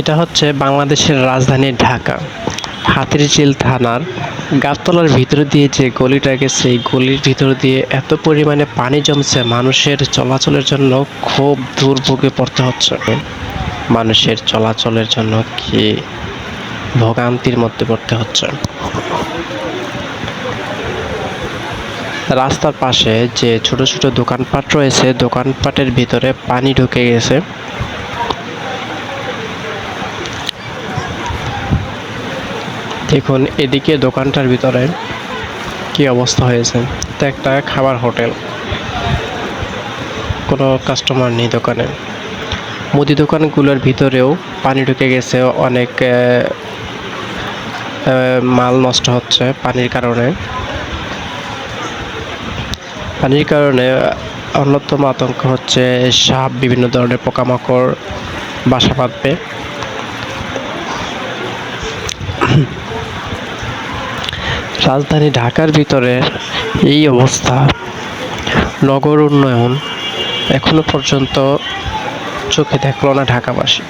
এটা হচ্ছে বাংলাদেশের রাজধানী ঢাকা। হাতিরঝিল থানার গাবতলার ভিতর দিয়ে যে গলিটা গেছে, এই গলির ভিতর দিয়ে এত পরিমাণে পানি জমছে, মানুষের চলাচলের জন্য খুব দুর্ভোগে পড়তে হচ্ছে। মানুষের চলাচলের জন্য কি ভোগান্তির মধ্যে পড়তে হচ্ছে। রাস্তার পাশে যে ছোট ছোট দোকানপাট রয়েছে, দোকানপাটের ভিতরে পানি ঢুকে গেছে। দেখুন এদিকে দোকানটার ভিতরে কি অবস্থা হয়েছে। এটা একটা খাবার হোটেল, কোনো কাস্টমার নেই দোকানে। মুদি দোকানগুলোর ভিতরেও পানি ঢুকে গেছে, অনেক মাল নষ্ট হচ্ছে পানির কারণে। পানির কারণে অন্যতম আতঙ্ক হচ্ছে সাপ, বিভিন্ন ধরনের পোকামাকড় বাসা বাঁধবে। রাজধানী ঢাকার ভিতরে এই অবস্থা। নগর উন্নয়ন এখনো পর্যন্ত চোখে দেখল না ঢাকাবাসী।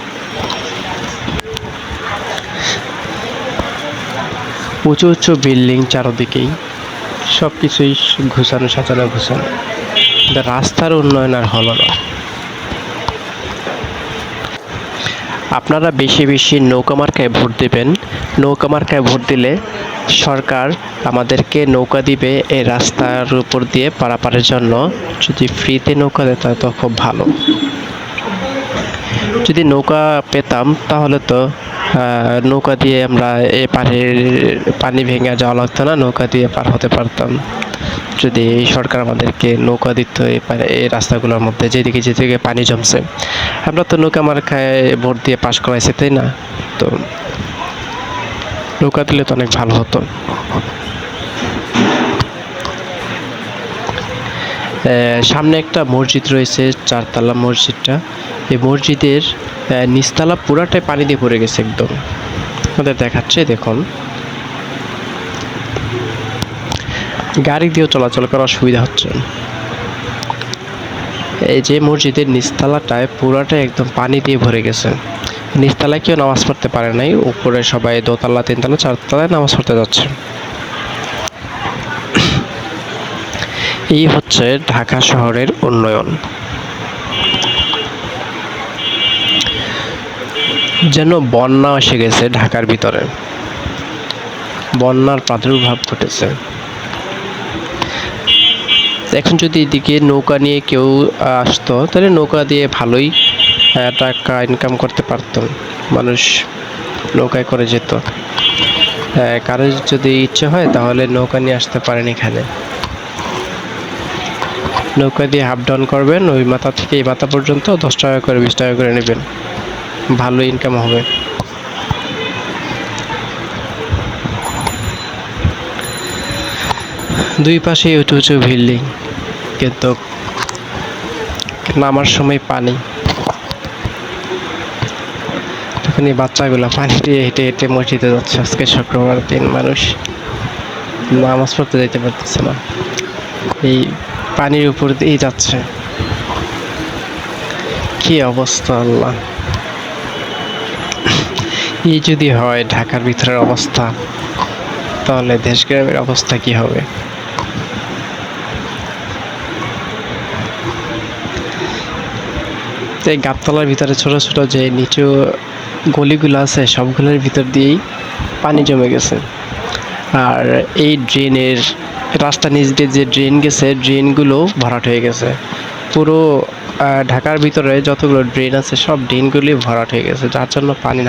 উঁচু উঁচু বিল্ডিং চারদিকেই, সব কিছুই ঘুষানো সাজানো ঘুষানো, রাস্তার উন্নয়ন আর হলো না। আপনারা বেশি বেশি নৌকা মার্কায় ভোট দেবেন। নৌকা মার্কায় ভোট দিলে সরকার আমাদেরকে নৌকা দিবে এই রাস্তার উপর দিয়ে পারাপারের জন্য। যদি ফ্রিতে নৌকা দেয় তাহলে তো খুব ভালো। যদি নৌকা পেতাম তাহলে তো নৌকা দিয়ে আমরা এ পানি ভেঙে যাওয়া লাগতো না, নৌকা দিয়ে পার হতে পারতাম। যদি সরকার আমাদেরকে নৌকা দিত এই রাস্তাগুলোর মধ্যে, যেদিকে যেদিকে পানি জমছে। আমরা তো নৌকা মার্কায় ভোট দিয়ে পাশ করাইছি, তাই না? তো নৌকা দিলে তো অনেক ভালো হতো। সামনে একটা মসজিদ রয়েছে, 4 তলা মসজিদটা। এই মসজিদের নিচতলা পুরাটাই পানি দিয়ে ভরে গেছে একদম। আপনাদের দেখাচ্ছে, দেখুন। গাড়ি দিয়েও চলাচল করার অসুবিধা হচ্ছে। এই যে মসজিদের নিচতলাটায় পুরাটাই একদম পানি দিয়ে ভরে গেছে। নিচতলায় কেউ নামাজ পড়তে পারে নাই, উপরে সবাই 2 তলা 3 তলা 4 তলায় নামাজ পড়তে যাচ্ছে। এই হচ্ছে ঢাকা শহরের উন্নয়ন। যেন বন্যা এসে গেছে ঢাকার ভিতরে, বন্যার প্রাদুর্ভাব ঘটেছে। এখন যদি এদিকে নৌকা নিয়ে কেউ আসতো, তাহলে নৌকা দিয়ে ভালোই টাকা ইনকাম করতে পারত, মানুষ নৌকায় করে যেত। কারো যদি ইচ্ছে হয় তাহলে নৌকা নিয়ে আসতে পারেন এখানে। নৌকা দিয়ে হাফ ডাউন করবেন, ওই মাথা থেকে এই মাথা পর্যন্ত 10 টাকা করে 20 টাকা করে নেবেন, ভালো ইনকাম হবে। দুই পাশে উঁচু উঁচু বিল্ডিং, কিন্তু নামার সময় পানি। তখন এই বাচ্চাগুলো পানি দিয়ে হেঁটে হেঁটে মসজিদে যাচ্ছে। আজকে শুক্রবার দিন, মানুষ নামাজ পড়তে যেতে পারতেছে না, এই পানির উপর দিয়েই যাচ্ছে। কি অবস্থা আল্লাহ! এই যদি হয় ঢাকার ভিতরের অবস্থা, তাহলে দেশ গ্রামের অবস্থা কি হবে? এই গাবতলার ভিতরে ছোট ছোট যে নিচু গলিগুলো আছে, সবগুলোর ভিতর দিয়েই পানি জমে গেছে। আর এই ড্রেনের রাস্তা নিচ দিয়ে যে ড্রেন গেছে, ড্রেনগুলো ভরাট হয়ে গেছে। পুরো ঢাকার ভিতরে যতগুলো ড্রেন আছে সব ড্রেনগুলি ভরাট হয়ে গেছে, যার জন্য পানি